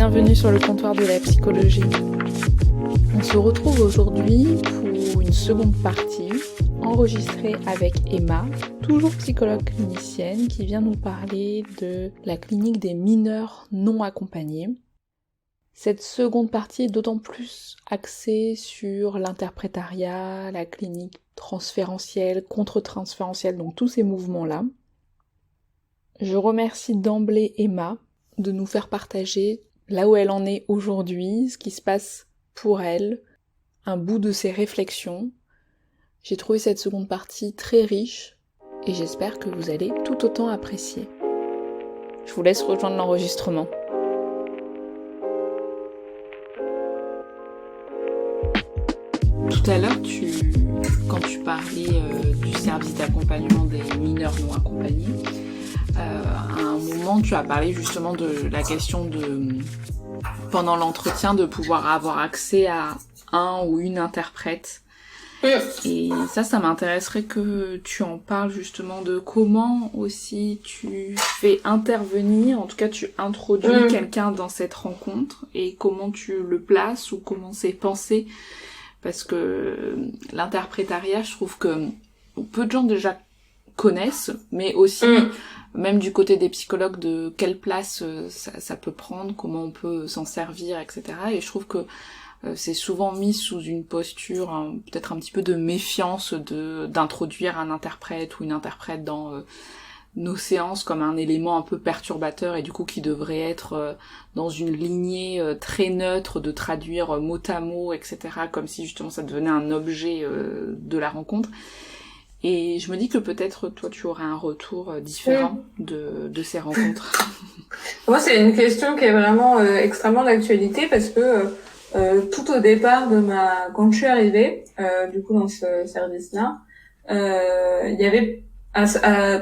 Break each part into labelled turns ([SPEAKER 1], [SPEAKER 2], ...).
[SPEAKER 1] bienvenue sur le comptoir de la psychologie. On se retrouve aujourd'hui pour une seconde partie enregistrée avec Emma, toujours psychologue clinicienne, qui vient nous parler de la clinique des mineurs non accompagnés. Cette seconde partie est d'autant plus axée sur l'interprétariat, la clinique transférentielle, contre-transférentielle, donc tous ces mouvements-là. Je remercie d'emblée Emma de nous faire partager là où elle en est aujourd'hui, ce qui se passe pour elle, un bout de ses réflexions. J'ai trouvé cette seconde partie très riche et j'espère que vous allez tout autant apprécier. Je vous laisse rejoindre l'enregistrement. Tout à l'heure, quand tu parlais du service d'accompagnement des mineurs non accompagnés, à un moment, tu as parlé justement de la question pendant l'entretien, de pouvoir avoir accès à un ou une interprète. Et ça m'intéresserait que tu en parles justement de comment aussi tu fais intervenir, en tout cas tu introduis quelqu'un dans cette rencontre et comment tu le places ou comment c'est pensé. Parce que l'interprétariat, je trouve que peu de gens déjà connaissent, mais aussi même du côté des psychologues, de quelle place ça peut prendre, comment on peut s'en servir, etc. Et je trouve que c'est souvent mis sous une posture peut-être un petit peu de méfiance d'introduire un interprète ou une interprète dans nos séances comme un élément un peu perturbateur et du coup qui devrait être dans une lignée très neutre de traduire mot à mot, etc. comme si justement ça devenait un objet de la rencontre. Et je me dis que peut-être toi tu aurais un retour différent de ces rencontres.
[SPEAKER 2] Moi c'est une question qui est vraiment extrêmement d'actualité parce que tout au départ quand je suis arrivée du coup dans ce service-là, il y avait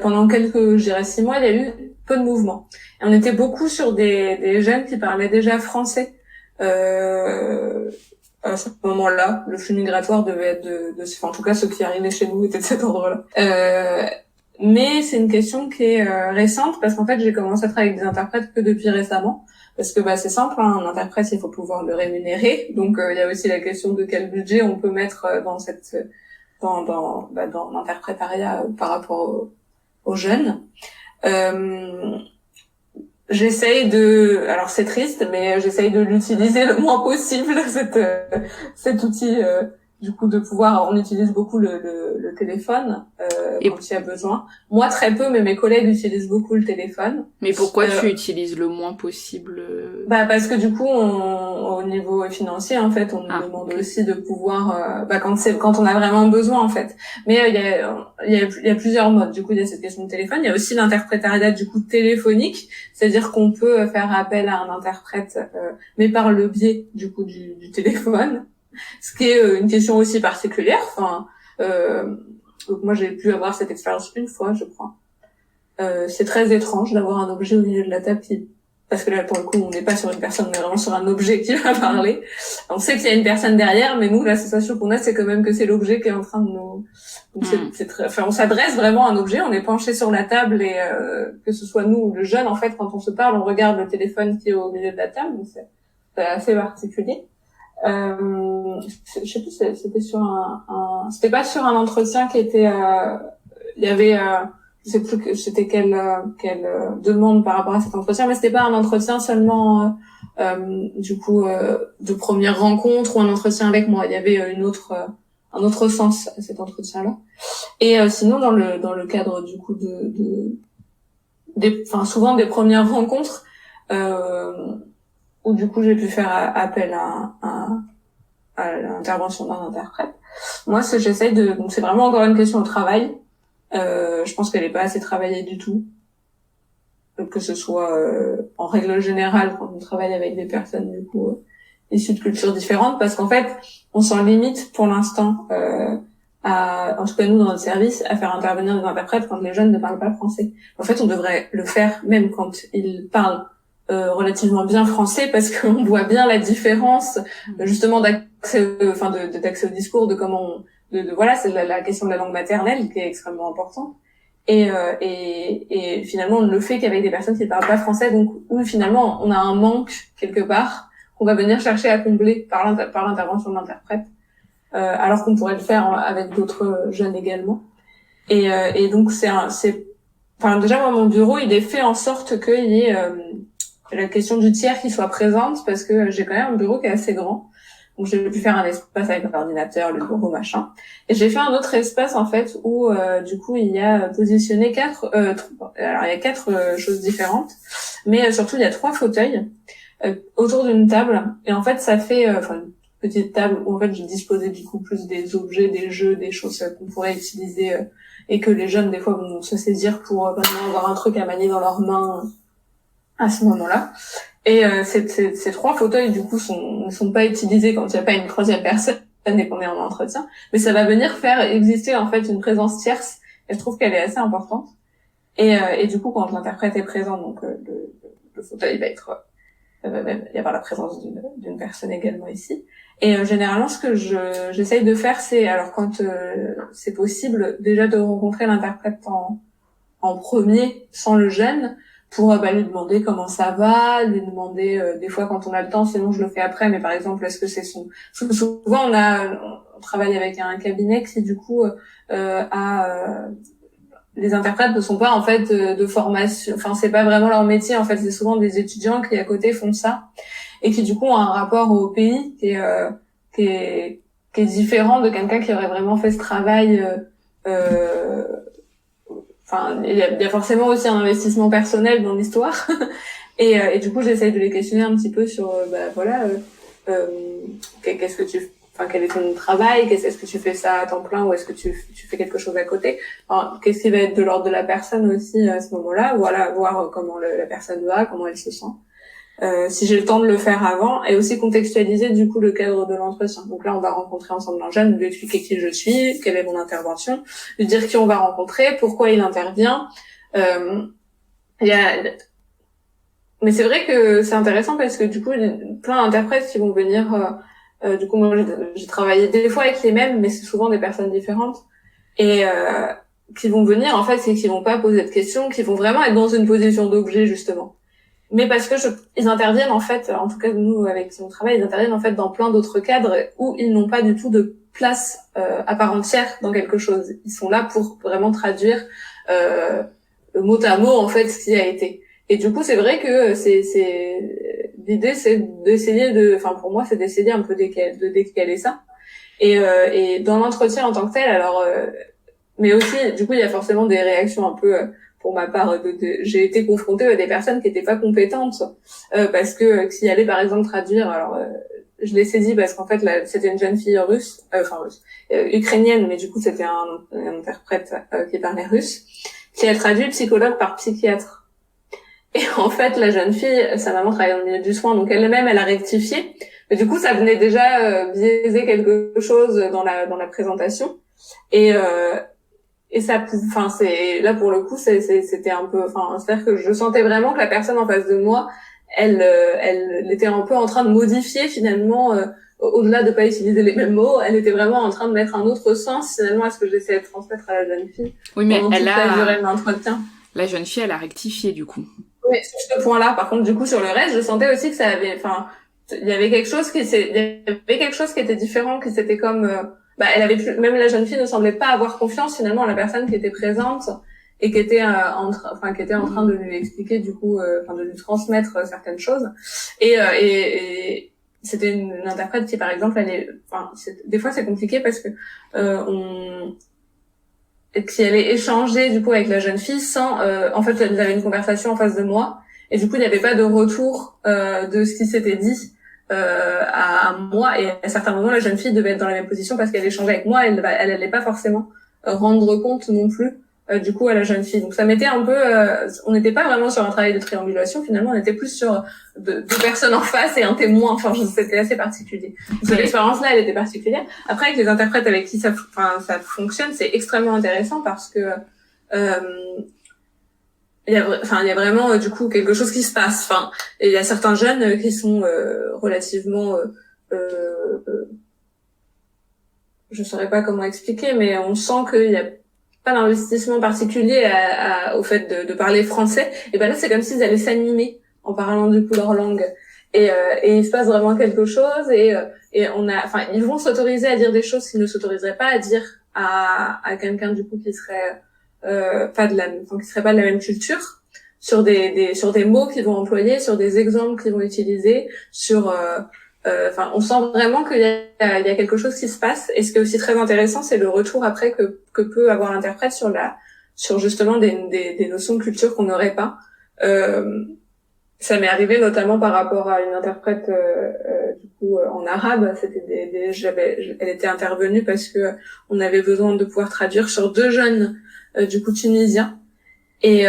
[SPEAKER 2] pendant je dirais 6 mois, il y a eu peu de mouvement. Et on était beaucoup sur des jeunes qui parlaient déjà français. À ce moment-là, le flux migratoire devait être en tout cas ceux qui arrivaient chez nous étaient de cet ordre-là. Mais c'est une question qui est récente parce qu'en fait j'ai commencé à travailler avec des interprètes que depuis récemment. Parce que c'est simple, hein, un interprète il faut pouvoir le rémunérer. Donc il y a aussi la question de quel budget on peut mettre dans l'interprétariat par rapport aux jeunes. Alors c'est triste, mais j'essaye de l'utiliser le moins possible, cet outil, du coup de pouvoir, on utilise beaucoup le téléphone, quand il y a besoin. Moi très peu, mais mes collègues utilisent beaucoup le téléphone.
[SPEAKER 1] Mais pourquoi tu utilises le moins possible?
[SPEAKER 2] Parce que du coup, au niveau financier, en fait, on nous demande aussi de pouvoir, quand on a vraiment besoin, en fait. Mais il y a plusieurs modes. Du coup, il y a cette question de téléphone. Il y a aussi l'interprétariat du coup téléphonique, c'est-à-dire qu'on peut faire appel à un interprète, mais par le biais du coup du téléphone, ce qui est une question aussi particulière. Enfin, donc moi j'ai pu avoir cette expérience une fois, je crois. C'est très étrange d'avoir un objet au milieu de la table parce que là, pour le coup, on n'est pas sur une personne, on est vraiment sur un objet qui va parler. On sait qu'il y a une personne derrière, mais nous, la sensation qu'on a, c'est quand même que c'est l'objet qui est en train de nous... Donc on s'adresse vraiment à un objet, on est penché sur la table et que ce soit nous ou le jeune, en fait, quand on se parle, on regarde le téléphone qui est au milieu de la table, donc c'est assez particulier. Je sais plus, c'était sur c'était pas sur un entretien qui était... il y avait... je sais plus que c'était quelle demande par rapport à cet entretien, mais c'était pas un entretien seulement du coup de première rencontre ou un entretien avec moi. Il y avait un autre sens à cet entretien-là. Et sinon dans le cadre du coup souvent des premières rencontres où du coup j'ai pu faire appel à l'intervention d'un interprète. Moi donc c'est vraiment encore une question de travail. Je pense qu'elle est pas assez travaillée du tout, que ce soit en règle générale quand on travaille avec des personnes du coup issues de cultures différentes, parce qu'en fait on s'en limite pour l'instant en tout cas nous dans notre service à faire intervenir des interprètes quand les jeunes ne parlent pas français. En fait on devrait le faire même quand ils parlent relativement bien français, parce qu'on voit bien la différence justement d'accès au discours, de comment voilà, c'est la question de la langue maternelle qui est extrêmement importante. Et finalement, on ne le fait qu'avec des personnes qui ne parlent pas français, donc où finalement, on a un manque quelque part qu'on va venir chercher à combler par l'intervention de l'interprète, alors qu'on pourrait le faire avec d'autres jeunes également. Et donc enfin déjà moi mon bureau il est fait en sorte qu'il y ait la question du tiers qui soit présente, parce que j'ai quand même un bureau qui est assez grand. Donc j'ai pu faire un espace avec l'ordinateur, le bureau, machin. Et j'ai fait un autre espace en fait où du coup il y a positionné quatre choses différentes, mais surtout il y a 3 fauteuils autour d'une table. Et en fait ça fait une petite table où en fait j'ai disposé du coup plus des objets, des jeux, des choses qu'on pourrait utiliser et que les jeunes des fois vont se saisir pour vraiment avoir un truc à manier dans leurs mains à ce moment-là. Et ces 3 fauteuils du coup ne sont pas utilisés quand il n'y a pas une 3e personne et qu'on est en entretien, mais ça va venir faire exister en fait une présence tierce, et je trouve qu'elle est assez importante. Et du coup quand l'interprète est présent, donc le fauteuil va être il va y avoir la présence d'une personne également ici. Et généralement ce que j'essaye de faire, c'est alors quand c'est possible déjà de rencontrer l'interprète en premier sans le jeune, pour lui demander comment ça va, lui demander des fois quand on a le temps, sinon je le fais après, mais par exemple est-ce que c'est souvent on travaille avec un cabinet qui du coup les interprètes ne sont pas en fait de formation, enfin c'est pas vraiment leur métier en fait, c'est souvent des étudiants qui à côté font ça et qui du coup ont un rapport au pays qui est différent de quelqu'un qui aurait vraiment fait ce travail. Enfin, il y a forcément aussi un investissement personnel dans l'histoire. Et du coup, j'essaye de les questionner un petit peu sur, qu'est-ce que quel est ton travail, est-ce que tu fais ça à temps plein ou est-ce que tu fais quelque chose à côté. Enfin, qu'est-ce qui va être de l'ordre de la personne aussi à ce moment-là. Voilà, voir comment la personne va, comment elle se sent. Si j'ai le temps de le faire avant, et aussi contextualiser du coup le cadre de l'entretien. Donc là, on va rencontrer ensemble un jeune, lui expliquer qui je suis, quelle est mon intervention, lui dire qui on va rencontrer, pourquoi il intervient. Mais c'est vrai que c'est intéressant parce que du coup, il y a plein d'interprètes qui vont venir. Du coup, moi, j'ai travaillé des fois avec les mêmes, mais c'est souvent des personnes différentes et qui vont venir en fait, c'est qu'ils vont pas poser de questions, qui vont vraiment être dans une position d'objet justement. Mais parce que ils interviennent en fait, en tout cas nous avec qui on travaille, ils interviennent en fait dans plein d'autres cadres où ils n'ont pas du tout de place à part entière dans quelque chose. Ils sont là pour vraiment traduire mot à mot en fait ce qui a été. Et du coup c'est vrai que l'idée c'est d'essayer pour moi c'est d'essayer un peu de décaler ça. Et dans l'entretien en tant que tel, alors mais aussi du coup il y a forcément des réactions un peu pour ma part, j'ai été confrontée à des personnes qui étaient pas compétentes parce que qui allaient par exemple traduire. Alors, je l'ai saisi parce qu'en fait, c'était une jeune fille ukrainienne, mais du coup, c'était un interprète qui parlait russe, qui a traduit psychologue par psychiatre. Et en fait, la jeune fille, sa maman travaillait dans le milieu du soin, donc elle-même, elle a rectifié. Mais du coup, ça venait déjà biaiser quelque chose dans la présentation. Et ça, c'est là pour le coup, c'était un peu, c'est-à-dire que je sentais vraiment que la personne en face de moi, elle était un peu en train de modifier finalement, au-delà de pas utiliser les mêmes mots, elle était vraiment en train de mettre un autre sens finalement à ce que j'essayais de transmettre à la jeune fille.
[SPEAKER 1] Oui, mais
[SPEAKER 2] elle a duré l'entretien.
[SPEAKER 1] La jeune fille, elle a rectifié du coup.
[SPEAKER 2] Oui, sur ce point-là. Par contre, du coup, sur le reste, je sentais aussi que ça avait, il y avait quelque chose qui était différent, qui c'était comme elle avait plus, même la jeune fille ne semblait pas avoir confiance finalement à la personne qui était présente et qui était en train de lui expliquer du coup de lui transmettre certaines choses et c'était une interprète qui par exemple des fois c'est compliqué parce que qui allait échanger du coup avec la jeune fille sans en fait elle avait une conversation en face de moi et du coup il n'y avait pas de retour de ce qui s'était dit à moi, et à certains moments la jeune fille devait être dans la même position parce qu'elle échangeait avec moi, elle allait pas forcément rendre compte non plus du coup à la jeune fille. Donc ça mettait un peu on n'était pas vraiment sur un travail de triangulation, finalement on était plus sur deux personnes en face et un témoin. C'était assez particulier. Donc cette expérience là elle était particulière. Après avec les interprètes avec qui ça fonctionne, c'est extrêmement intéressant parce que il y a vraiment du coup quelque chose qui se passe. Et il y a certains jeunes qui sont relativement je saurais pas comment expliquer, mais on sent qu'il y a pas d'investissement particulier au fait de parler français, et ben là c'est comme s'ils allaient s'animer en parlant du coup leur langue. Et il se passe vraiment quelque chose, et ils vont s'autoriser à dire des choses qu'ils ne s'autoriseraient pas à dire à quelqu'un du coup qui serait qui serait pas de la même culture, sur des mots qu'ils vont employer, sur des exemples qu'ils vont utiliser, on sent vraiment qu'il y a quelque chose qui se passe. Et ce qui est aussi très intéressant, c'est le retour après que peut avoir l'interprète sur justement des notions de culture qu'on n'aurait pas. Ça m'est arrivé notamment par rapport à une interprète du coup en arabe. Elle était intervenue parce que on avait besoin de pouvoir traduire sur 2 jeunes du coup tunisiens, et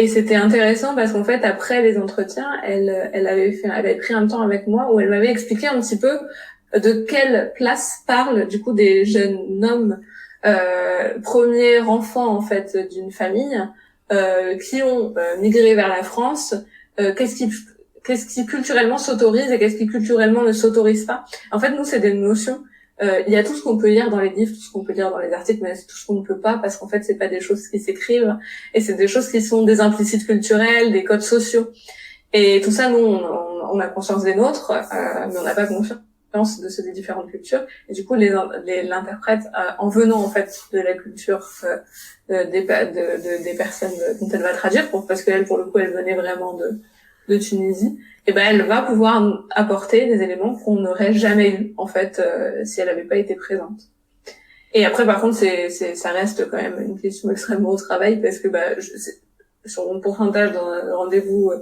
[SPEAKER 2] c'était intéressant parce qu'en fait après les entretiens, elle avait pris un temps avec moi où elle m'avait expliqué un petit peu de quelle place parle du coup des jeunes hommes, premier enfant en fait d'une famille, qui ont migré vers la France, qu'est-ce qui culturellement s'autorise et qu'est-ce qui culturellement ne s'autorise pas. En fait, nous, c'est des notions. Il y a tout ce qu'on peut lire dans les livres, tout ce qu'on peut lire dans les articles, mais c'est tout ce qu'on ne peut pas, parce qu'en fait, c'est pas des choses qui s'écrivent, et c'est des choses qui sont des implicites culturels, des codes sociaux. Et tout ça, nous, on a conscience des nôtres, mais on n'a pas conscience de ceux des différentes cultures. Et du coup, l'interprète, en venant en fait de la culture des personnes dont elle va traduire, parce qu'elle, pour le coup, elle venait vraiment de Tunisie, et ben elle va pouvoir apporter des éléments qu'on n'aurait jamais eu en fait si elle n'avait pas été présente. Et après, par contre, ça reste quand même une question extrêmement au travail, parce que sur mon pourcentage de rendez-vous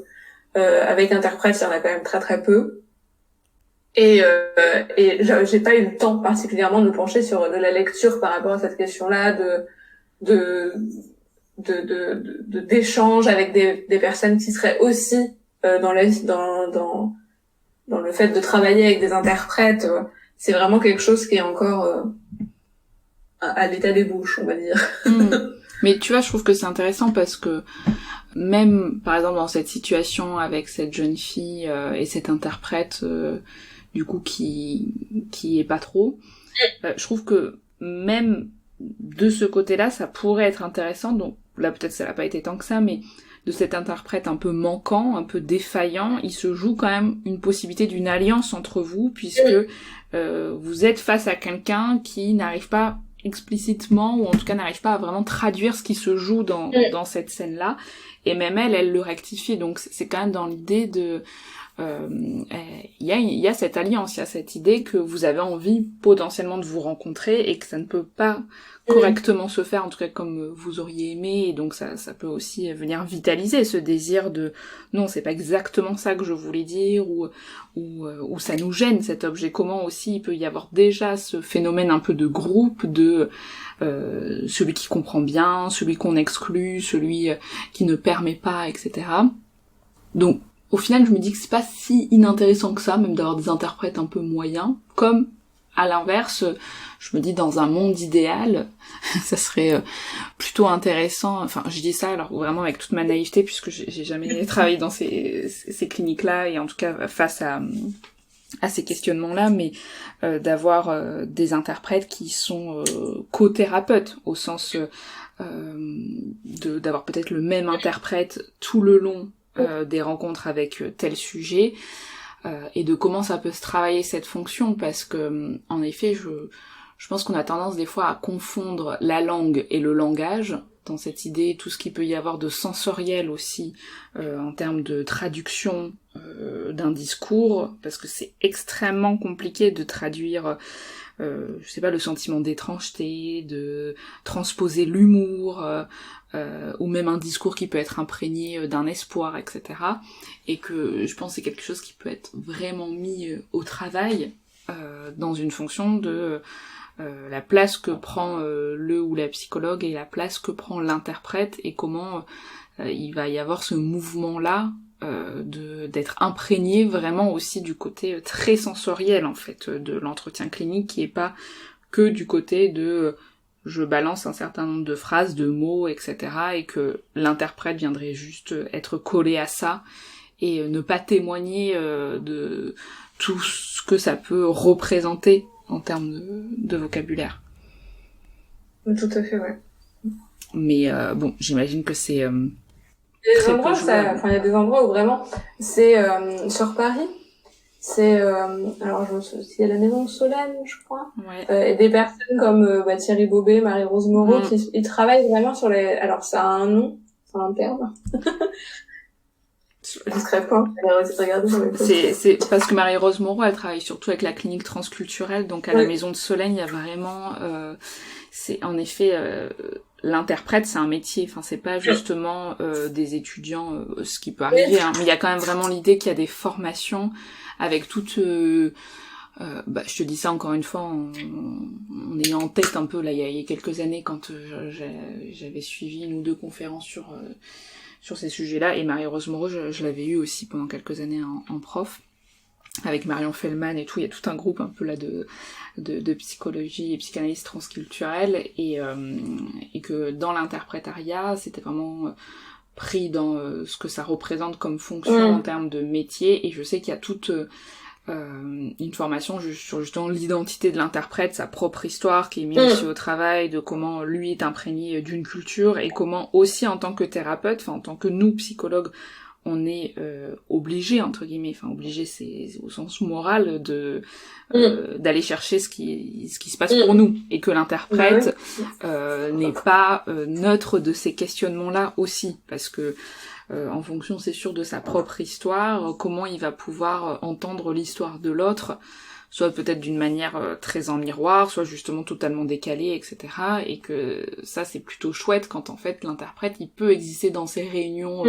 [SPEAKER 2] avec interprète, il y en a quand même très très peu. Et j'ai pas eu le temps particulièrement de me pencher sur de la lecture par rapport à cette question-là d'échange avec des personnes qui seraient aussi dans le fait de travailler avec des interprètes. C'est vraiment quelque chose qui est encore à l'état des bouches, on va dire.
[SPEAKER 1] Mais tu vois, je trouve que c'est intéressant parce que même, par exemple, dans cette situation avec cette jeune fille et cet interprète, du coup, qui est pas trop, je trouve que même de ce côté-là, ça pourrait être intéressant. Donc là, peut-être ça n'a pas été tant que ça, mais de cet interprète un peu manquant, un peu défaillant, il se joue quand même une possibilité d'une alliance entre vous, puisque vous êtes face à quelqu'un qui n'arrive pas explicitement, ou en tout cas n'arrive pas à vraiment traduire ce qui se joue dans cette scène-là, et même elle le rectifie. Donc c'est quand même dans l'idée de... Il y a cette alliance, il y a cette idée que vous avez envie potentiellement de vous rencontrer et que ça ne peut pas correctement se faire, en tout cas comme vous auriez aimé, et donc ça peut aussi venir vitaliser ce désir de non, c'est pas exactement ça que je voulais dire, ou ça nous gêne cet objet. Comment aussi il peut y avoir déjà ce phénomène un peu de groupe, de celui qui comprend bien, celui qu'on exclut, celui qui ne permet pas, etc. Donc au final, je me dis que c'est pas si inintéressant que ça, même d'avoir des interprètes un peu moyens, comme, à l'inverse, je me dis dans un monde idéal, ça serait plutôt intéressant, enfin, je dis ça alors vraiment avec toute ma naïveté, puisque j'ai jamais travaillé dans ces cliniques-là, et en tout cas face à ces questionnements-là, mais d'avoir des interprètes qui sont co-thérapeutes, au sens d'avoir peut-être le même interprète tout le long des rencontres avec tel sujet, et de comment ça peut se travailler cette fonction, parce que en effet je pense qu'on a tendance des fois à confondre la langue et le langage, dans cette idée, tout ce qu'il peut y avoir de sensoriel aussi en termes de traduction d'un discours, parce que c'est extrêmement compliqué de traduire je sais pas, le sentiment d'étrangeté, de transposer l'humour, ou même un discours qui peut être imprégné d'un espoir, etc. Et que je pense que c'est quelque chose qui peut être vraiment mis au travail dans une fonction de la place que prend le ou la psychologue et la place que prend l'interprète, et comment il va y avoir ce mouvement-là d'être imprégné vraiment aussi du côté très sensoriel en fait de l'entretien clinique, qui est pas que du côté de je balance un certain nombre de phrases, de mots, etc. et que l'interprète viendrait juste être collé à ça et ne pas témoigner de tout ce que ça peut représenter en termes de vocabulaire.
[SPEAKER 2] Tout à fait, ouais.
[SPEAKER 1] Mais bon, j'imagine que c'est
[SPEAKER 2] Il y a des endroits, il y a des endroits où vraiment, c'est sur Paris. C'est alors il y a la Maison de Solène, je crois, et des personnes comme Thierry Bobet, Marie-Rose Moreau, qui ils travaillent vraiment sur les. Alors ça a un nom, c'est un terme. Discrètement, regarder sur les
[SPEAKER 1] c'est parce que Marie-Rose Moreau, elle travaille surtout avec la clinique transculturelle, donc à la Maison de Solène, il y a vraiment, c'est en effet l'interprète, c'est un métier. Enfin, c'est pas justement des étudiants, ce qui peut arriver, hein, mais il y a quand même vraiment l'idée qu'il y a des formations avec toute je te dis ça encore une fois en ayant en tête un peu là il y a quelques années quand j'avais suivi 1 ou 2 conférences sur ces sujets-là, et Marie-Rose Moreau, je l'avais eu aussi pendant quelques années en prof, avec Marion Fellman et tout. Il y a tout un groupe un peu là de psychologie et psychanalyse transculturelle, et que dans l'interprétariat, c'était vraiment pris dans ce que ça représente comme fonction en termes de métier, et je sais qu'il y a toute une formation sur justement l'identité de l'interprète, sa propre histoire qui est mise aussi au travail, de comment lui est imprégné d'une culture, et comment aussi en tant que thérapeute, enfin en tant que nous psychologues, on est obligé, entre guillemets, enfin obligé c'est au sens moral d'aller chercher ce qui se passe pour nous, et que l'interprète n'est pas neutre de ces questionnements-là aussi, parce que en fonction, c'est sûr, de sa propre histoire, comment il va pouvoir entendre l'histoire de l'autre, soit peut-être d'une manière très en miroir, soit justement totalement décalée, etc. Et que ça, c'est plutôt chouette quand en fait l'interprète, il peut exister dans ces réunions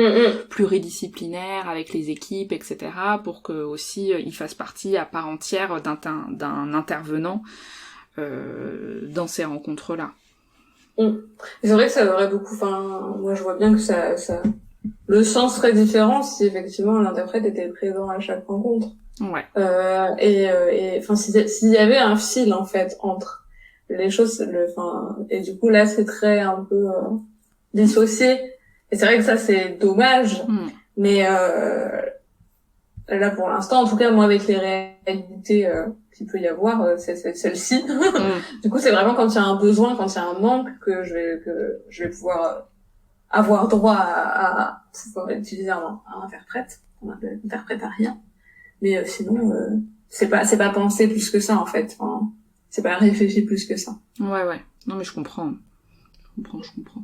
[SPEAKER 1] pluridisciplinaires avec les équipes, etc. pour que aussi il fasse partie à part entière d'un intervenant dans ces rencontres-là.
[SPEAKER 2] C'est vrai que ça aurait beaucoup. Enfin, moi, je vois bien que ça le sens serait différent si effectivement l'interprète était présent à chaque rencontre.
[SPEAKER 1] Ouais.
[SPEAKER 2] Et enfin, s'il y avait un fil en fait entre les choses, et du coup là c'est très un peu dissocié. Et c'est vrai que ça c'est dommage, mais là pour l'instant, en tout cas moi avec les réalités qu'il peut y avoir, c'est celle-ci. Du coup c'est vraiment quand il y a un besoin, quand il y a un manque que je vais pouvoir avoir droit à pouvoir utiliser un interprète, un interprétariat. Mais sinon, c'est pas pensé plus que ça en fait. Enfin, c'est pas réfléchi plus que ça.
[SPEAKER 1] Ouais. Non mais je comprends. Je comprends.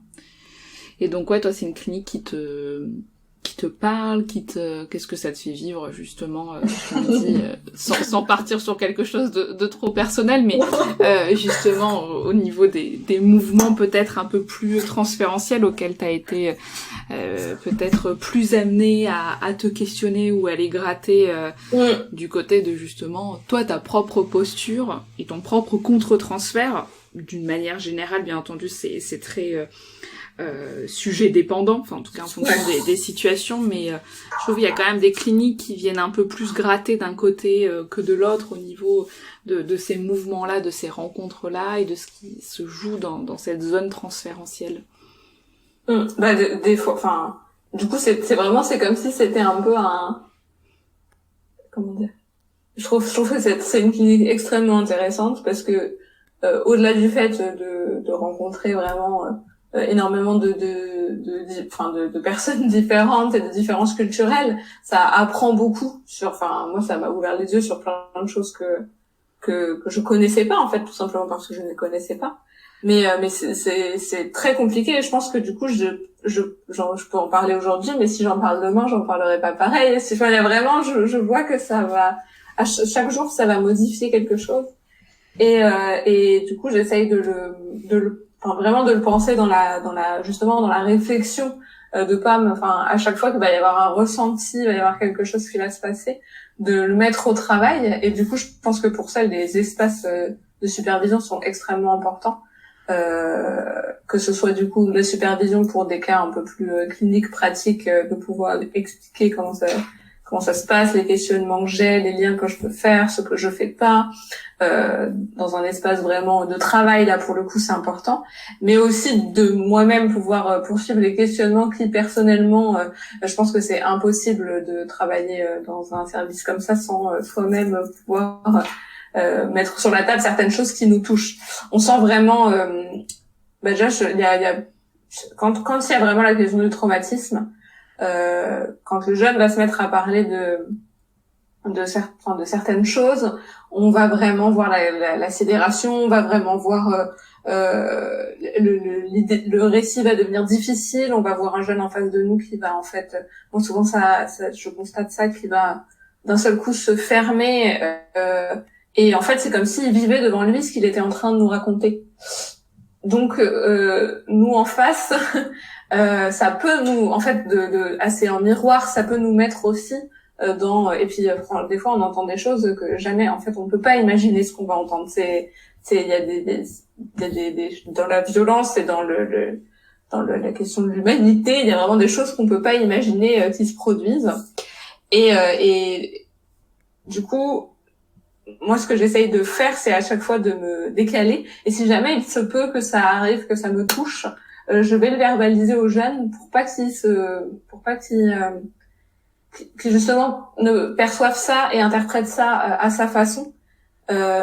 [SPEAKER 1] Et donc ouais, toi c'est une clinique qui te parle, qu'est-ce que ça te fait vivre justement, je me dis, sans partir sur quelque chose de trop personnel, mais justement au niveau des mouvements peut-être un peu plus transférentiels auxquels t'as été peut-être plus amené à te questionner ou à les gratter du côté de justement toi ta propre posture et ton propre contre-transfert. D'une manière générale, bien entendu, c'est très sujet dépendant, enfin en tout cas en fonction des situations, mais je trouve qu'il y a quand même des cliniques qui viennent un peu plus gratter d'un côté que de l'autre au niveau de ces mouvements-là, de ces rencontres-là et de ce qui se joue dans cette zone transférentielle.
[SPEAKER 2] Des fois, enfin, du coup c'est comme si c'était un peu un, comment dire, je trouve que c'est une clinique extrêmement intéressante parce que au-delà du fait de rencontrer vraiment énormément de personnes différentes et de différences culturelles, ça apprend beaucoup moi ça m'a ouvert les yeux sur plein de choses que je connaissais pas en fait, tout simplement parce que je ne les connaissais pas. Mais c'est très compliqué, et je pense que du coup je peux en parler aujourd'hui, mais si j'en parle demain, j'en parlerai pas pareil. Il y a vraiment, je vois que ça va chaque jour ça va modifier quelque chose, et du coup j'essaye vraiment de le penser justement dans la réflexion, de pas à chaque fois qu'il va y avoir un ressenti, il va y avoir quelque chose qui va se passer, de le mettre au travail. Et du coup je pense que pour ça les espaces de supervision sont extrêmement importants, que ce soit du coup la supervision pour des cas un peu plus cliniques, pratiques, de pouvoir expliquer comment ça se passe, les questionnements que j'ai, les liens que je peux faire, ce que je fais pas, dans un espace vraiment de travail, là pour le coup c'est important, mais aussi de moi-même pouvoir poursuivre les questionnements qui personnellement, je pense que c'est impossible de travailler dans un service comme ça sans soi-même pouvoir mettre sur la table certaines choses qui nous touchent. On sent vraiment, déjà il y a quand il y a vraiment la question du traumatisme, quand le jeune va se mettre à parler de certaines choses, on va vraiment voir la sidération, on va vraiment voir le récit va devenir difficile, on va voir un jeune en face de nous qui va en fait, bon souvent ça je constate ça, qui va d'un seul coup se fermer et en fait c'est comme s'il vivait devant lui ce qu'il était en train de nous raconter. Donc nous en face ça peut nous en fait assez en miroir, ça peut nous mettre aussi et puis des fois on entend des choses que jamais en fait on ne peut pas imaginer ce qu'on va entendre. Il y a des dans la violence et dans la question de l'humanité, il y a vraiment des choses qu'on peut pas imaginer qui se produisent. Et du coup, moi ce que j'essaye de faire, c'est à chaque fois de me décaler. Et si jamais il se peut que ça arrive, que ça me touche, je vais le verbaliser aux jeunes pour pas qu'ils justement ne perçoivent ça et interprètent ça à sa façon.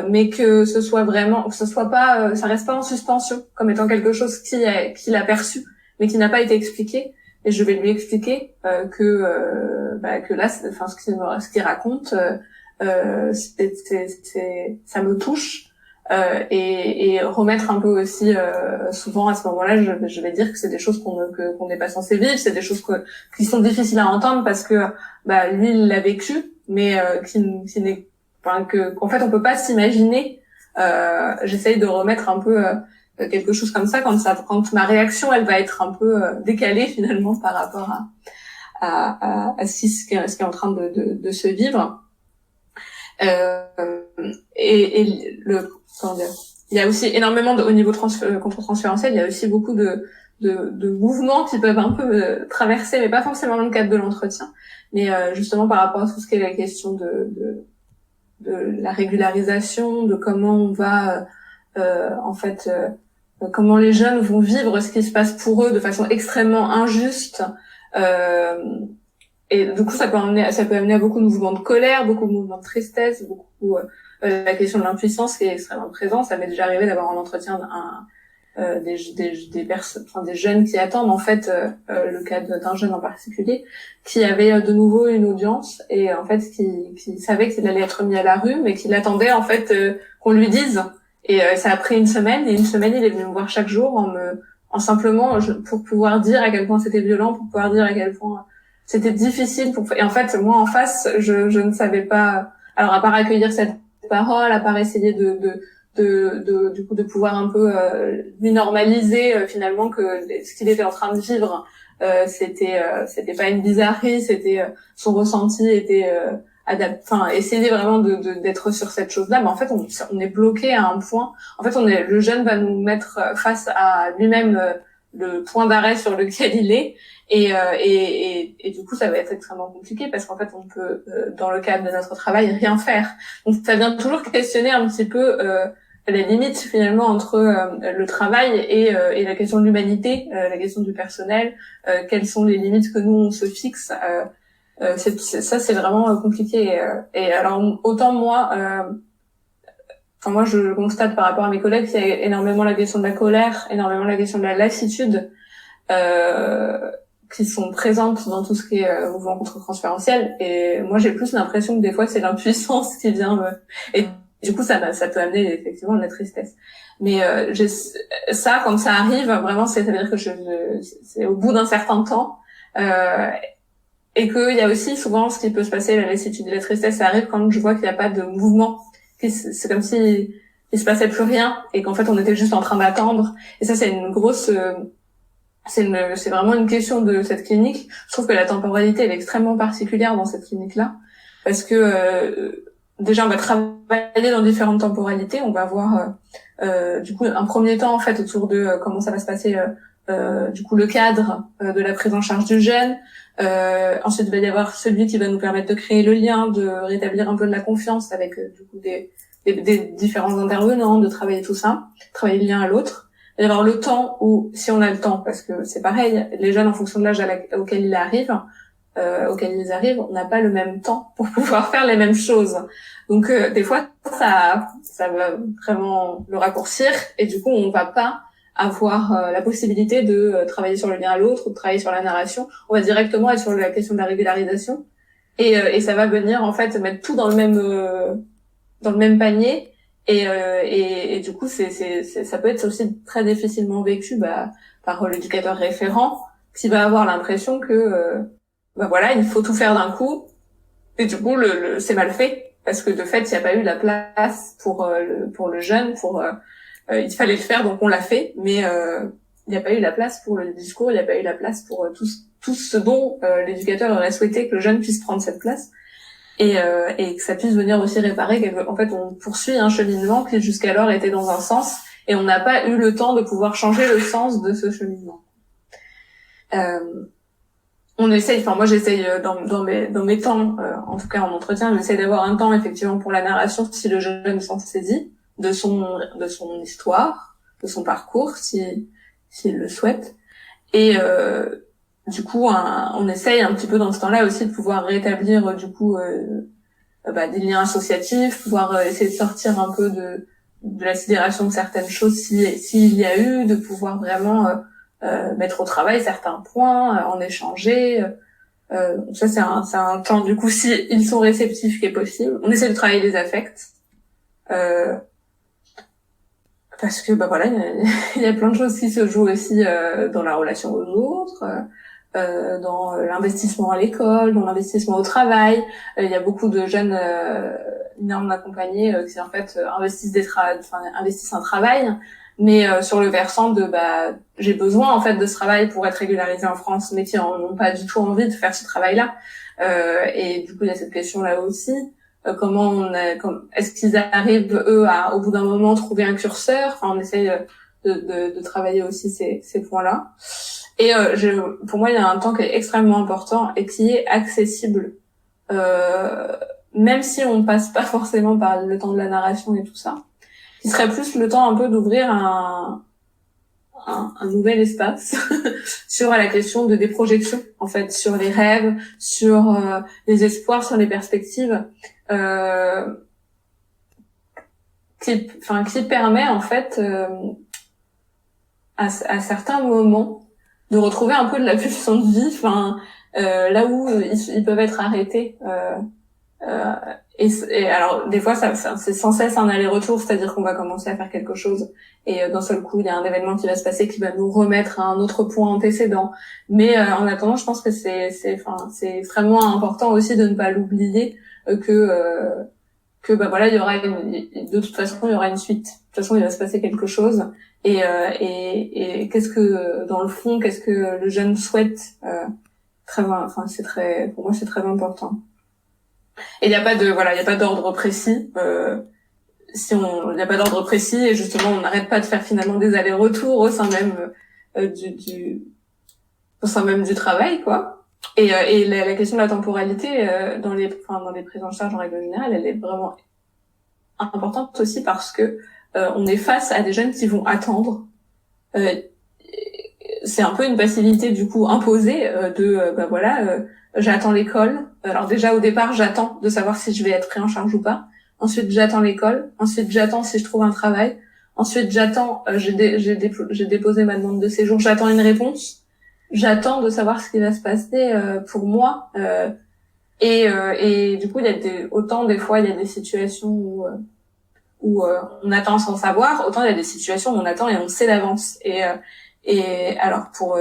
[SPEAKER 2] Mais que ce soit vraiment, que ce soit pas, ça reste pas en suspension comme étant quelque chose qu'il a perçu, mais qui n'a pas été expliqué. Et je vais lui expliquer que là, ce qu'il raconte, ça me touche, et remettre un peu aussi, souvent à ce moment-là, je vais dire que c'est des choses qu'on n'est pas censé vivre, c'est des choses qui sont difficiles à entendre parce que lui il l'a vécu, mais qui n'est qu'en fait on peut pas s'imaginer. J'essaye de remettre un peu quelque chose comme ça quand ma réaction elle va être un peu décalée finalement par rapport à ce qui est en train de se vivre. Comment dire, il y a aussi énormément au niveau contre-transférentiel, il y a aussi beaucoup de mouvements qui peuvent un peu traverser, mais pas forcément dans le cadre de l'entretien, mais justement par rapport à tout ce qui est la question de la régularisation, de comment on va comment les jeunes vont vivre ce qui se passe pour eux de façon extrêmement injuste, et du coup ça peut amener à beaucoup de mouvements de colère, beaucoup de mouvements de tristesse, beaucoup la question de l'impuissance qui est extrêmement présente. Ça m'est déjà arrivé d'avoir en entretien des jeunes qui attendent en fait, le cas d'un jeune en particulier qui avait de nouveau une audience et en fait qui savait qu'il allait être mis à la rue mais qu'il attendait en fait qu'on lui dise, et ça a pris une semaine, et une semaine il est venu me voir chaque jour simplement pour pouvoir dire à quel point c'était violent, pour pouvoir dire à quel point c'était difficile et en fait moi en face je ne savais pas, alors à part accueillir cette parole, à part essayer du coup de pouvoir un peu lui normaliser finalement que ce qu'il était en train de vivre c'était pas une bizarrerie, c'était son ressenti était essayer vraiment d'être sur cette chose-là, mais en fait on est bloqué à un point. En fait le jeune va nous mettre face à lui-même le point d'arrêt sur lequel il est, et du coup ça va être extrêmement compliqué parce qu'en fait on peut dans le cadre de notre travail rien faire. Donc ça vient toujours questionner un petit peu les limites finalement entre le travail et la question de l'humanité, la question du personnel, quelles sont les limites que nous on se fixe. Ça c'est vraiment compliqué, et alors autant moi je constate par rapport à mes collègues qu'il y a énormément la question de la colère, énormément la question de la lassitude qui sont présentes dans tout ce qui est mouvement contre-transférentiel, et moi j'ai plus l'impression que des fois c'est l'impuissance qui vient et du coup ça peut amener effectivement de la tristesse. Mais ça quand ça arrive vraiment c'est-à-dire que c'est au bout d'un certain temps, et qu'il y a aussi souvent ce qui peut se passer, la lassitude et la tristesse, ça arrive quand je vois qu'il n'y a pas de mouvement, c'est comme si il se passait plus rien et qu'en fait on était juste en train d'attendre. Et ça c'est une grosse c'est vraiment une question de cette clinique. Je trouve que la temporalité elle est extrêmement particulière dans cette clinique-là parce que déjà on va travailler dans différentes temporalités, on va voir du coup un premier temps en fait autour de comment ça va se passer, du coup le cadre de la prise en charge du jeune. Ensuite il va y avoir celui qui va nous permettre de créer le lien, de rétablir un peu de la confiance avec du coup des différents intervenants, de travailler tout ça, travailler le lien à l'autre. Il va y avoir le temps où, si on a le temps, parce que c'est pareil, les jeunes en fonction de l'âge auquel ils arrivent, on n'a pas le même temps pour pouvoir faire les mêmes choses. Donc des fois ça va vraiment le raccourcir et du coup on va pas avoir la possibilité de travailler sur le lien à l'autre ou de travailler sur la narration. On va directement être sur la question de la régularisation et ça va venir en fait mettre tout dans le même panier et du coup ça peut être aussi très difficilement vécu par l'éducateur référent qui va avoir l'impression que voilà, il faut tout faire d'un coup et du coup c'est mal fait parce que de fait il n'y a pas eu la place pour le jeune il fallait le faire donc on l'a fait mais il n'y a pas eu la place pour le discours, il n'y a pas eu la place pour tout ce dont l'éducateur aurait souhaité que le jeune puisse prendre cette place et que ça puisse venir aussi réparer en fait on poursuit un cheminement qui jusqu'alors était dans un sens et on n'a pas eu le temps de pouvoir changer le sens de ce cheminement. On essaye, enfin moi j'essaye dans mes temps, en tout cas en entretien, j'essaie d'avoir un temps effectivement pour la narration si le jeune s'en saisit de son histoire, de son parcours s'il le souhaite. Et du coup on essaye un petit peu dans ce temps-là aussi de pouvoir rétablir du coup des liens associatifs, pouvoir essayer de sortir un peu de la sidération de certaines choses s'il y a eu, de pouvoir vraiment mettre au travail certains points, en échanger. Ça c'est un temps du coup si ils sont réceptifs qui est possible. On essaie de travailler les affects parce que voilà il y a plein de choses qui se jouent aussi dans la relation aux autres, dans l'investissement à l'école, dans l'investissement au travail. Il y a beaucoup de jeunes mineurs accompagnés qui en fait investissent un travail. Mais sur le versant de j'ai besoin en fait de ce travail pour être régularisé en France, mais qui n'ont pas du tout envie de faire ce travail-là. Et du coup il y a cette question-là aussi. Est-ce qu'ils arrivent eux à au bout d'un moment trouver un curseur? Enfin on essaye de travailler aussi ces points-là. Et pour moi il y a un temps qui est extrêmement important et qui est accessible, même si on passe pas forcément par le temps de la narration et tout ça. Qui serait plus le temps un peu d'ouvrir un nouvel espace sur la question des projections, en fait, sur les rêves, sur les espoirs, sur les perspectives, qui permet, en fait, à certains moments, de retrouver un peu de la pulsion de vie, là où ils peuvent être arrêtés, et alors des fois c'est sans cesse un aller-retour, c'est-à-dire qu'on va commencer à faire quelque chose et d'un seul coup il y a un événement qui va se passer qui va nous remettre à un autre point antécédent, mais en attendant je pense que c'est extrêmement important aussi de ne pas l'oublier, que voilà il y aura de toute façon il y aura une suite, de toute façon il va se passer quelque chose et qu'est-ce que dans le fond qu'est-ce que le jeune souhaite, pour moi c'est très important. Et il y a pas d'ordre précis. Il n'y a pas d'ordre précis et justement on n'arrête pas de faire finalement des allers-retours au sein même du travail quoi. Et la question de la temporalité dans les prises en charge en règle générale, elle est vraiment importante aussi parce que on est face à des jeunes qui vont attendre. C'est un peu une passivité du coup imposée j'attends l'école. Alors déjà au départ, j'attends de savoir si je vais être pris en charge ou pas. Ensuite, j'attends l'école. Ensuite, j'attends si je trouve un travail. Ensuite, j'attends, j'ai déposé ma demande de séjour. J'attends une réponse. J'attends de savoir ce qui va se passer pour moi. Et du coup, des fois, il y a des situations où on attend sans savoir. Autant il y a des situations où on attend et on sait d'avance. Et alors pour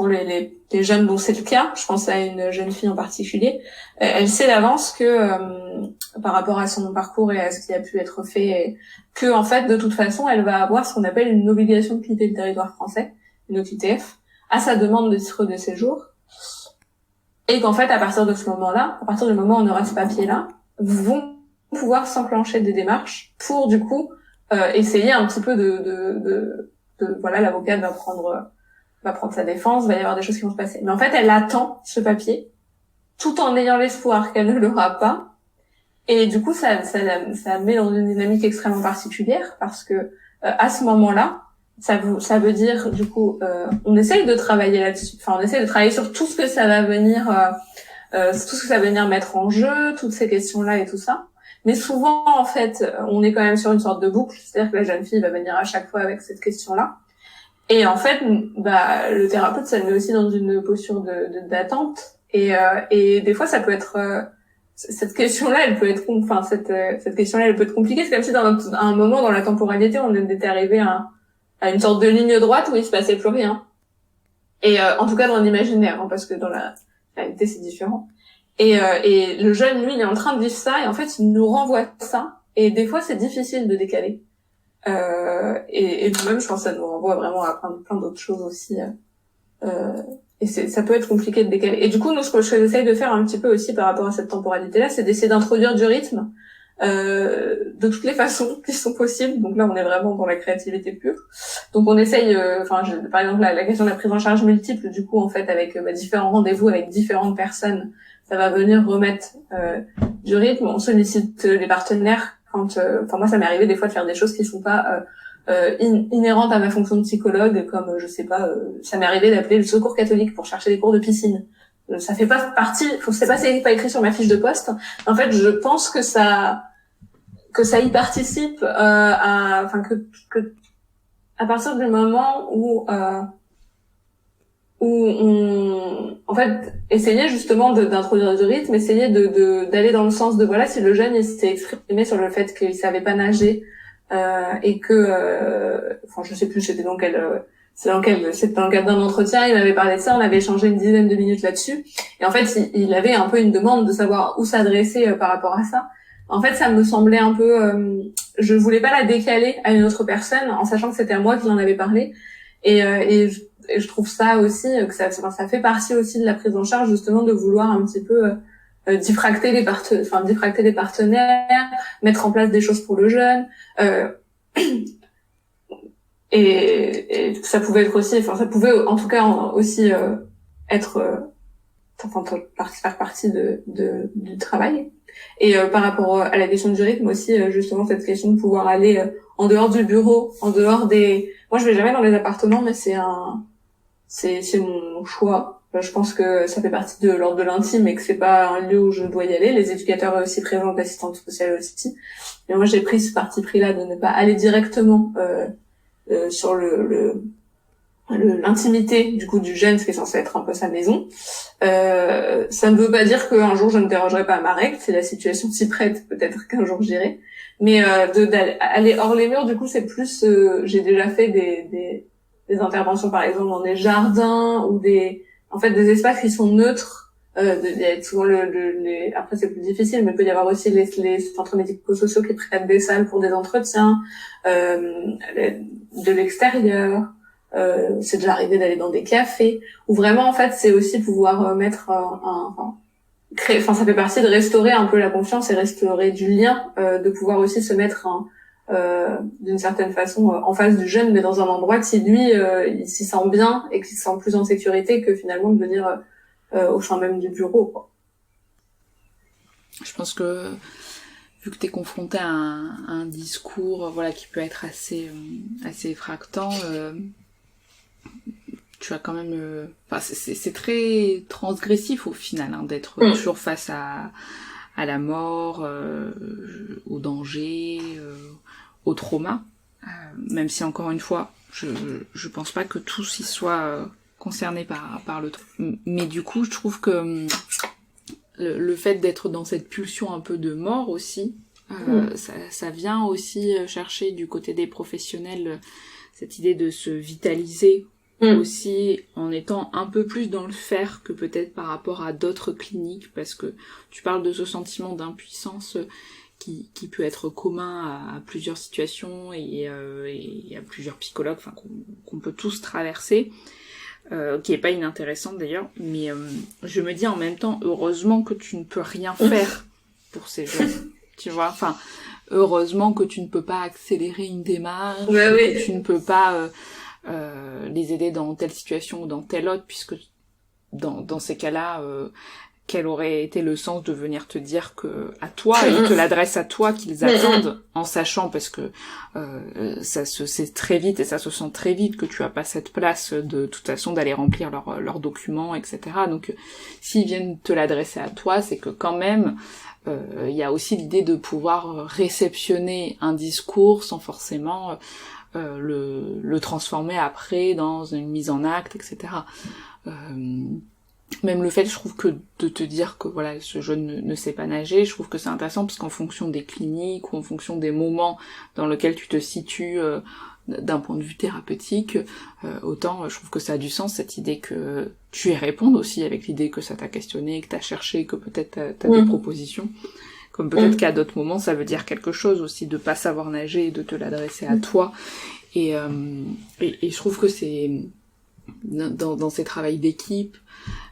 [SPEAKER 2] les jeunes dont c'est le cas, je pense à une jeune fille en particulier, elle sait d'avance que par rapport à son parcours et à ce qui a pu être fait, que en fait de toute façon elle va avoir ce qu'on appelle une obligation de quitter le territoire français, une OQTF, à sa demande de titre de séjour, et qu'en fait à partir de ce moment-là, à partir du moment où on aura ce papier-là, vont pouvoir s'enclencher des démarches pour du coup essayer un petit peu de l'avocate va prendre sa défense, va y avoir des choses qui vont se passer. Mais en fait, elle attend ce papier, tout en ayant l'espoir qu'elle ne l'aura pas. Et du coup, ça met dans une dynamique extrêmement particulière parce que à ce moment-là, ça veut dire du coup, on essaye de travailler là-dessus. Enfin, on essaye de travailler sur tout ce que ça va venir, tout ce que ça va venir mettre en jeu, toutes ces questions-là et tout ça. Mais souvent, en fait, on est quand même sur une sorte de boucle, c'est-à-dire que la jeune fille va venir à chaque fois avec cette question-là. Et en fait, le thérapeute, ça le met aussi dans une posture d'attente. Et des fois, ça peut être cette question-là, elle peut être, enfin cette question-là, elle peut être compliquée. C'est comme si dans un moment dans la temporalité, on était arrivé à une sorte de ligne droite où il se passait plus rien. Et en tout cas dans l'imaginaire, hein, parce que dans la réalité c'est différent. Et le jeune, lui, il est en train de vivre ça, et en fait, il nous renvoie ça. Et des fois, c'est difficile de décaler. Et nous-mêmes, je pense que ça nous renvoie vraiment à plein d'autres choses aussi. Et ça peut être compliqué de décaler. Et du coup, nous, ce que j'essaye de faire un petit peu aussi par rapport à cette temporalité-là, c'est d'essayer d'introduire du rythme de toutes les façons qui sont possibles. Donc là, on est vraiment dans la créativité pure. Donc on essaye, par exemple, la question de la prise en charge multiple, du coup, en fait, avec différents rendez-vous avec différentes personnes, ça va venir remettre du rythme. On sollicite les partenaires quand, moi, ça m'est arrivé des fois de faire des choses qui sont pas inhérentes à ma fonction de psychologue, comme je sais pas, ça m'est arrivé d'appeler le Secours catholique pour chercher des cours de piscine. Ça fait pas partie, c'est pas écrit sur ma fiche de poste. En fait, je pense que ça y participe à partir du moment où on, en fait, essayait justement d'introduire du rythme, essayer d'aller dans le sens de, voilà, si le jeune il s'est exprimé sur le fait qu'il savait pas nager, et que, je sais plus c'était dans le cadre d'un entretien, il m'avait parlé de ça, on avait échangé une dizaine de minutes là-dessus, et en fait il avait un peu une demande de savoir où s'adresser par rapport à ça. En fait, ça me semblait un peu, je voulais pas la décaler à une autre personne, en sachant que c'était à moi qui en avait parlé, et je trouve ça aussi que ça fait partie aussi de la prise en charge, justement, de vouloir un petit peu diffracter les partenaires, mettre en place des choses pour le jeune, et ça pouvait être aussi, ça pouvait en tout cas aussi être faire partie du travail. Et par rapport à la question du rythme aussi, justement cette question de pouvoir aller en dehors du bureau, en dehors des, moi je vais jamais dans les appartements, mais c'est mon choix. Je pense que ça fait partie de l'ordre de l'intime et que c'est pas un lieu où je dois y aller. Les éducateurs aussi présents, l'assistante sociale aussi. Mais moi j'ai pris ce parti pris-là de ne pas aller directement sur l'intimité du coup du jeune, ce qui est censé être un peu sa maison. Ça ne veut pas dire qu'un jour je ne dérogerai pas à ma règle, si la situation s'y prête, peut-être qu'un jour j'irai. Mais d'aller hors les murs, du coup, c'est plus j'ai déjà fait des interventions par exemple dans des jardins ou des espaces qui sont neutres. Il y a souvent après c'est plus difficile, mais il peut y avoir aussi les centres médico-sociaux qui prêtent des salles pour des entretiens, de l'extérieur. C'est déjà arrivé d'aller dans des cafés où vraiment en fait c'est aussi pouvoir mettre ça fait partie de restaurer un peu la confiance et restaurer du lien, de pouvoir aussi se mettre d'une certaine façon en face du jeune, mais dans un endroit qui lui il s'y sent bien et qui se sent plus en sécurité que finalement de venir au sein même du bureau, quoi.
[SPEAKER 1] Je pense que vu que t'es confronté à un discours qui peut être assez effractant, tu as quand même c'est très transgressif au final, hein, d'être toujours face à la mort, au danger, au trauma, même si encore une fois je pense pas que tous y soient concernés par le trauma. Mais du coup je trouve que le fait d'être dans cette pulsion un peu de mort aussi, ça vient aussi chercher du côté des professionnels cette idée de se vitaliser aussi en étant un peu plus dans le faire que peut-être par rapport à d'autres cliniques, parce que tu parles de ce sentiment d'impuissance qui peut être commun à plusieurs situations et à plusieurs psychologues, qu'on peut tous traverser, qui est pas inintéressante d'ailleurs, mais je me dis en même temps, heureusement que tu ne peux rien faire pour ces jeunes, tu vois, heureusement que tu ne peux pas accélérer une démarche, que tu ne peux pas les aider dans telle situation ou dans telle autre, puisque dans ces cas-là, quel aurait été le sens de venir te dire que à toi, ils te l'adressent à toi qu'ils attendent, en sachant, parce que ça se sait très vite et ça se sent très vite que tu as pas cette place de toute façon d'aller remplir leurs documents, etc. Donc s'ils viennent te l'adresser à toi, c'est que quand même il y a aussi l'idée de pouvoir réceptionner un discours sans forcément le transformer après dans une mise en acte, etc. Même le fait, je trouve, que de te dire que voilà, ce jeune ne sait pas nager, je trouve que c'est intéressant parce qu'en fonction des cliniques ou en fonction des moments dans lesquels tu te situes d'un point de vue thérapeutique, autant je trouve que ça a du sens, cette idée que tu y répondes aussi avec l'idée que ça t'a questionné, que t'as cherché, que peut-être t'as des propositions. Comme peut-être qu'à d'autres moments, ça veut dire quelque chose aussi de pas savoir nager et de te l'adresser à toi. Et je trouve que c'est dans ces travails d'équipe,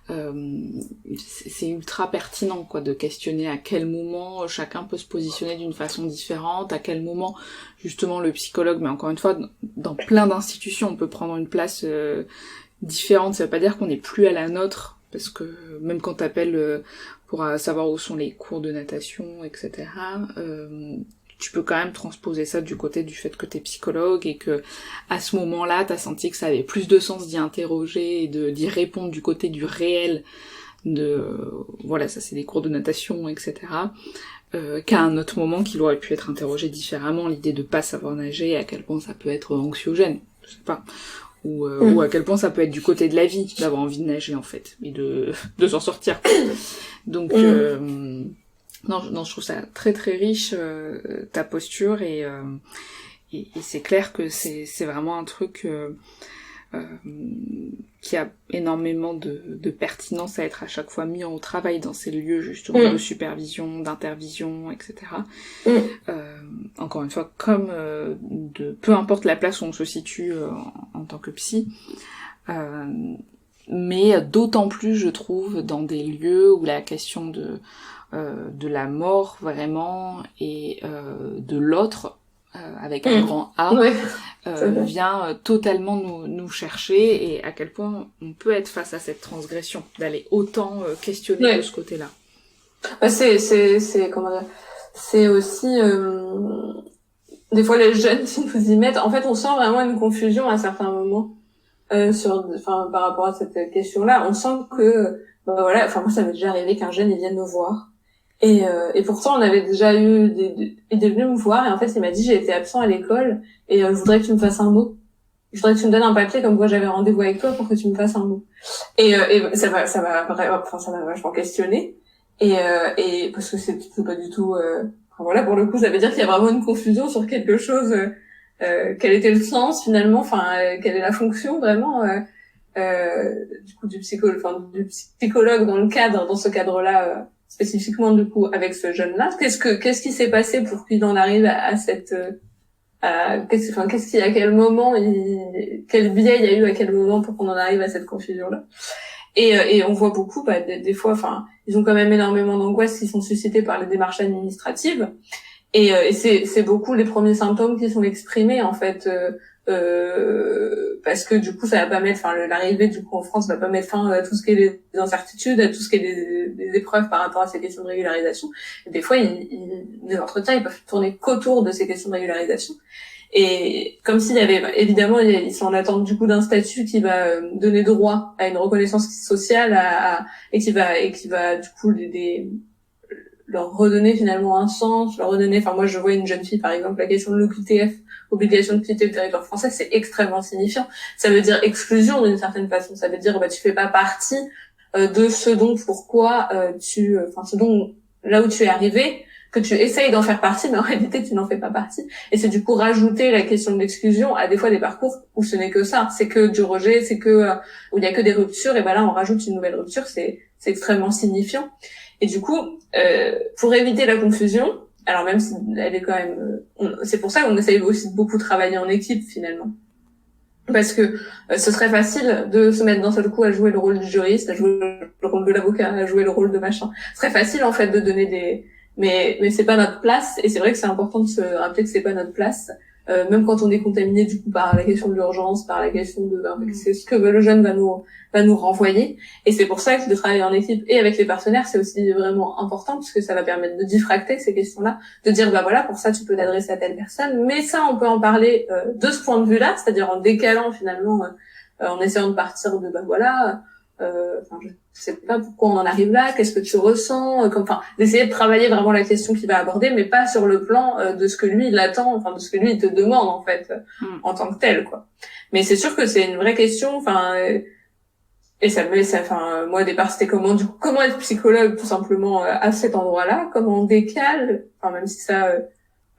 [SPEAKER 1] c'est ultra pertinent quoi de questionner à quel moment chacun peut se positionner d'une façon différente, à quel moment justement le psychologue, mais encore une fois dans plein d'institutions on peut prendre une place différente. Ça veut pas dire qu'on n'est plus à la nôtre, parce que même quand t'appelles pour savoir où sont les cours de natation, etc., tu peux quand même transposer ça du côté du fait que t'es psychologue et que à ce moment-là t'as senti que ça avait plus de sens d'y interroger et d'y répondre du côté du réel, voilà, ça c'est des cours de natation, etc., qu'à un autre moment qu'il aurait pu être interrogé différemment, l'idée de pas savoir nager et à quel point ça peut être anxiogène, je sais pas, ou à quel point ça peut être du côté de la vie d'avoir envie de nager en fait et de s'en sortir. Donc non, je trouve ça très très riche ta posture et c'est clair que c'est vraiment un truc qui a énormément de pertinence à être à chaque fois mis en travail dans ces lieux justement de supervision, d'intervision, etc. Encore une fois, comme peu importe la place où on se situe en tant que psy, mais d'autant plus je trouve dans des lieux où la question de la mort vraiment et de l'autre avec un grand A vient totalement nous chercher, et à quel point on peut être face à cette transgression, d'aller autant questionner de ce côté-là.
[SPEAKER 2] C'est comment dire, c'est aussi des fois les jeunes qui nous y mettent, en fait on sent vraiment une confusion à certains moments par rapport à cette question-là. On sent que voilà, moi ça m'est déjà arrivé qu'un jeune il vienne me voir. Et pourtant on avait déjà eu il est venu me voir et en fait il m'a dit j'ai été absent à l'école et je voudrais que tu me fasses un mot. Je voudrais que tu me donnes un papier comme quoi j'avais rendez-vous avec toi pour que tu me fasses un mot. Et ça m'a vachement questionné et parce que c'est pas du tout voilà, pour le coup ça veut dire qu'il y a vraiment une confusion sur quelque chose, quel était le sens finalement, quelle est la fonction vraiment du coup du psychologue dans ce cadre-là spécifiquement du coup avec ce jeune-là. Qu'est-ce qui s'est passé pour qu'il en arrive à cette qu'est-ce qu'il y a, à quel moment quel biais il y a eu à quel moment pour qu'on en arrive à cette confusion-là. Et on voit beaucoup des fois ils ont quand même énormément d'angoisse qui sont suscitées par les démarches administratives et c'est beaucoup les premiers symptômes qui sont exprimés en fait parce que du coup ça va pas mettre l'arrivée du coup en France va pas mettre fin à tout ce qui est les incertitudes, à tout ce qui est des épreuves par rapport à ces questions de régularisation. Et des fois les entretiens ils peuvent tourner qu'autour de ces questions de régularisation, et comme s'il y avait évidemment ils sont en attente du coup d'un statut qui va donner droit à une reconnaissance sociale et qui va du coup leur redonner finalement un sens, leur redonner, moi je vois une jeune fille par exemple, la question de l'OQTF, obligation de quitter le territoire français, c'est extrêmement signifiant. Ça veut dire exclusion d'une certaine façon, ça veut dire tu fais pas partie de ce dont pourquoi ce dont là où tu es arrivé, que tu essayes d'en faire partie, mais en réalité tu n'en fais pas partie. Et c'est du coup rajouter la question de l'exclusion à des fois des parcours où ce n'est que ça, c'est que du rejet, c'est que où il y a que des ruptures, et là on rajoute une nouvelle rupture, c'est extrêmement signifiant. Et du coup, pour éviter la confusion, alors même si elle est quand même, c'est pour ça qu'on essaye aussi de beaucoup travailler en équipe finalement, parce que ce serait facile de se mettre d'un seul coup à jouer le rôle du juriste, à jouer le rôle de l'avocat, à jouer le rôle de machin. Ce serait facile en fait de donner mais c'est pas notre place, et c'est vrai que c'est important de se rappeler que c'est pas notre place. Même quand on est contaminé du coup par la question de l'urgence, par la question de c'est ce que le jeune va nous renvoyer, et c'est pour ça que de travailler en équipe et avec les partenaires c'est aussi vraiment important, parce que ça va permettre de diffracter ces questions-là, de dire voilà, pour ça tu peux t'adresser à telle personne, mais ça on peut en parler de ce point de vue-là, c'est-à-dire en décalant finalement en essayant de partir de sais pas pourquoi on en arrive là, qu'est-ce que tu ressens, enfin, d'essayer de travailler vraiment la question qu'il va aborder, mais pas sur le plan de ce que lui il attend, enfin de ce que lui il te demande en fait en tant que tel, quoi. Mais c'est sûr que c'est une vraie question, enfin, et enfin, moi au départ c'était comment être psychologue tout simplement à cet endroit-là, comment on décale, enfin même si ça,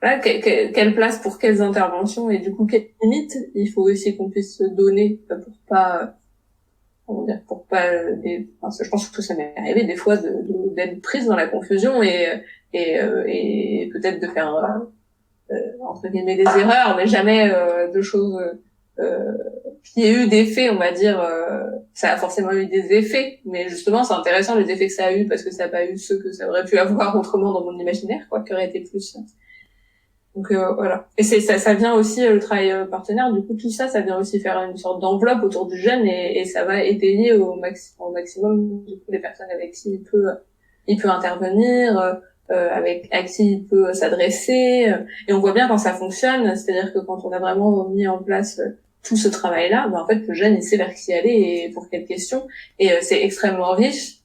[SPEAKER 2] voilà, quelle place pour quelles interventions et du coup quelles limites il faut aussi qu'on puisse se donner pour pas je pense que ça m'est arrivé des fois d'être prise dans la confusion et peut-être de faire entre guillemets des erreurs, mais jamais de choses qui aient eu des faits, on va dire. Ça a forcément eu des effets, mais justement c'est intéressant les effets que ça a eu parce que ça n'a pas eu ceux que ça aurait pu avoir autrement dans mon imaginaire, quoi, qui aurait été plus. Donc voilà. Et ça vient aussi le travail partenaire. Du coup, tout ça vient aussi faire une sorte d'enveloppe autour du jeune et ça va étayer au maximum du coup les personnes avec qui il peut intervenir, à qui il peut s'adresser. Et on voit bien quand ça fonctionne, c'est-à-dire que quand on a vraiment mis en place tout ce travail-là, en fait le jeune il sait vers qui aller et pour quelles questions. Et c'est extrêmement riche.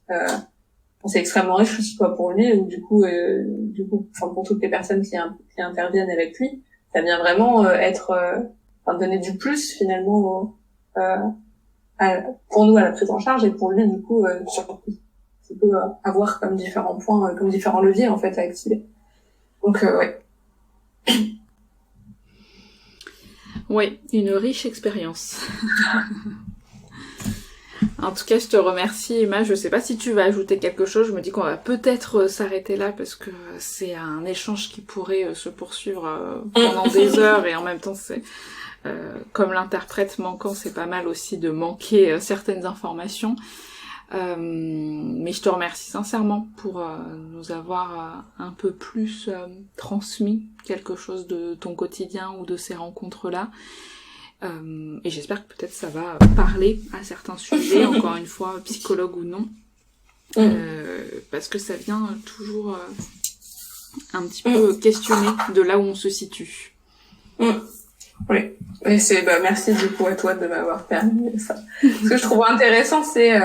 [SPEAKER 2] C'est extrêmement riche, que ce soit pour lui ou du coup, enfin pour toutes les personnes qui interviennent avec lui, ça vient vraiment donner du plus finalement pour nous à la prise en charge et pour lui du coup surtout, ça peut avoir comme différents points, comme différents leviers en fait à activer. Donc ouais.
[SPEAKER 1] Oui, une riche expérience. En tout cas, je te remercie, Emma. Je sais pas si tu vas ajouter quelque chose. Je me dis qu'on va peut-être s'arrêter là parce que c'est un échange qui pourrait se poursuivre pendant des heures et en même temps, c'est comme l'interprète manquant, c'est pas mal aussi de manquer certaines informations. Mais je te remercie sincèrement pour nous avoir un peu plus transmis quelque chose de ton quotidien ou de ces rencontres-là. Et j'espère que peut-être ça va parler à certains sujets, encore une fois, psychologue ou non, parce que ça vient toujours un petit peu questionner de là où on se situe.
[SPEAKER 2] Oui, et merci du coup à toi de m'avoir permis ça. Ce que je trouve intéressant, c'est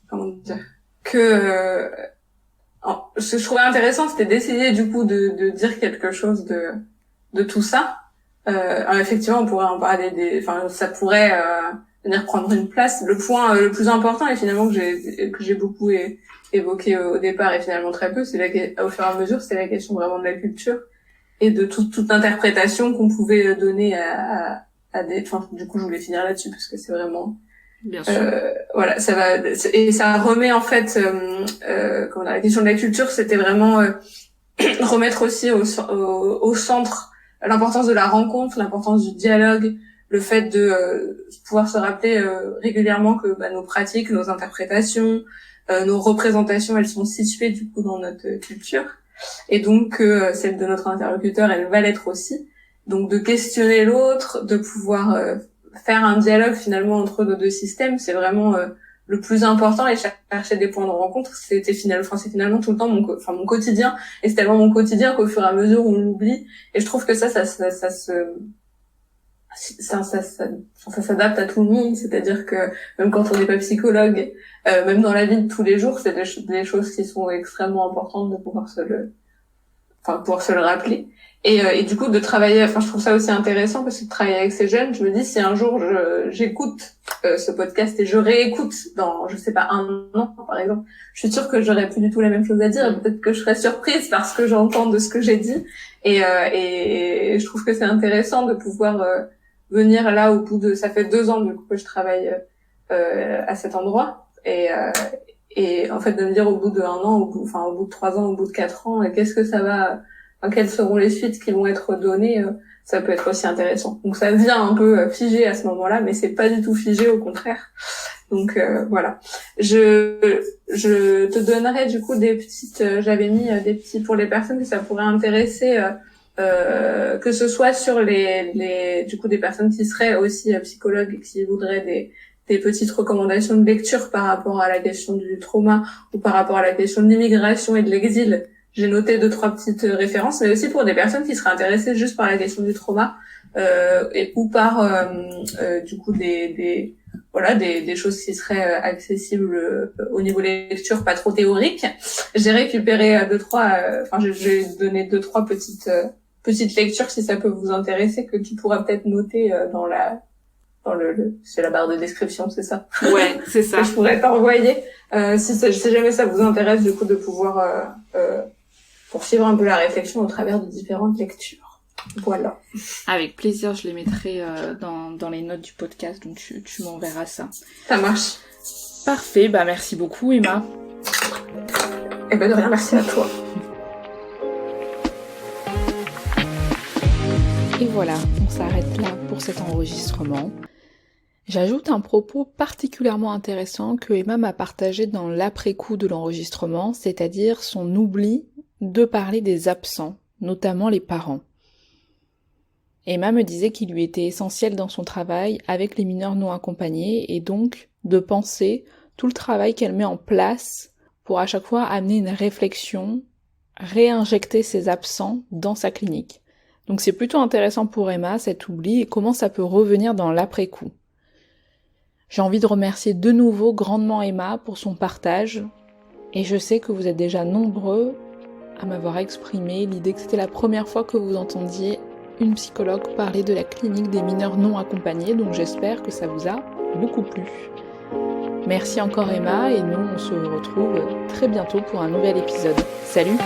[SPEAKER 2] comment dire ce que je trouvais intéressant, c'était d'essayer du coup de dire quelque chose de tout ça. Alors effectivement, on pourrait en parler ça pourrait venir prendre une place. Le point le plus important et finalement que j'ai beaucoup évoqué au départ et finalement très peu, c'est au fur et à mesure, c'est la question vraiment de la culture et de toute interprétation qu'on pouvait donner à des. Enfin, du coup, je voulais finir là-dessus parce que c'est vraiment.
[SPEAKER 1] Bien sûr.
[SPEAKER 2] Voilà, ça va et ça remet en fait la question de la culture, c'était vraiment remettre aussi au centre l'importance de la rencontre, l'importance du dialogue, le fait de pouvoir se rappeler régulièrement que nos pratiques, nos interprétations, nos représentations, elles sont situées du coup dans notre culture, et donc celle de notre interlocuteur, elle va l'être aussi. Donc de questionner l'autre, de pouvoir faire un dialogue finalement entre nos deux systèmes, c'est vraiment le plus important, et chercher des points de rencontre, c'est finalement tout le temps mon quotidien, et c'est tellement mon quotidien qu'au fur et à mesure on l'oublie, et je trouve que ça s'adapte à tout le monde, c'est-à-dire que même quand on n'est pas psychologue, même dans la vie de tous les jours, c'est des choses qui sont extrêmement importantes de pouvoir se le rappeler. Et du coup de travailler, je trouve ça aussi intéressant parce que de travailler avec ces jeunes, je me dis si un jour j'écoute ce podcast et je réécoute dans je sais pas un an par exemple, je suis sûre que j'aurais plus du tout la même chose à dire, peut-être que je serais surprise parce que j'entends de ce que j'ai dit, et je trouve que c'est intéressant de pouvoir venir là au bout de, ça fait 2 ans du coup que je travaille à cet endroit, et en fait de me dire au bout de 1 an, au bout de 3 ans, au bout de 4 ans, qu'est-ce que ça va, quelles seront les suites qui vont être données, ça peut être aussi intéressant. Donc ça vient un peu figé à ce moment-là, mais c'est pas du tout figé, au contraire. Donc voilà. Je te donnerai du coup des petites, j'avais mis des petits pour les personnes que ça pourrait intéresser, que ce soit sur les du coup des personnes qui seraient aussi psychologues et qui voudraient des petites recommandations de lecture par rapport à la question du trauma ou par rapport à la question de l'immigration et de l'exil. J'ai noté 2-3 petites références, mais aussi pour des personnes qui seraient intéressées juste par la question du trauma, ou par du coup des voilà, des choses qui seraient accessibles au niveau lecture, pas trop théorique. J'ai récupéré j'ai donné 2-3 petites lectures si ça peut vous intéresser, que tu pourras peut-être noter dans c'est la barre de description, c'est ça?
[SPEAKER 1] Ouais, c'est ça.
[SPEAKER 2] Que je pourrais t'envoyer si jamais ça vous intéresse, du coup, de pouvoir poursuivre un peu la réflexion au travers de différentes lectures. Voilà.
[SPEAKER 1] Avec plaisir, je les mettrai dans les notes du podcast, donc tu m'enverras ça.
[SPEAKER 2] Ça marche.
[SPEAKER 1] Parfait, merci beaucoup Emma.
[SPEAKER 2] Eh ben de rien, merci à toi.
[SPEAKER 1] Et voilà, on s'arrête là pour cet enregistrement. J'ajoute un propos particulièrement intéressant que Emma m'a partagé dans l'après-coup de l'enregistrement, c'est-à-dire son oubli de parler des absents, notamment les parents. Emma me disait qu'il lui était essentiel dans son travail avec les mineurs non accompagnés et donc de penser tout le travail qu'elle met en place pour à chaque fois amener une réflexion, réinjecter ses absents dans sa clinique. Donc c'est plutôt intéressant pour Emma cet oubli et comment ça peut revenir dans l'après-coup. J'ai envie de remercier de nouveau grandement Emma pour son partage et je sais que vous êtes déjà nombreux à m'avoir exprimé l'idée que c'était la première fois que vous entendiez une psychologue parler de la clinique des mineurs non accompagnés, donc j'espère que ça vous a beaucoup plu. Merci encore Emma et nous on se retrouve très bientôt pour un nouvel épisode. Salut!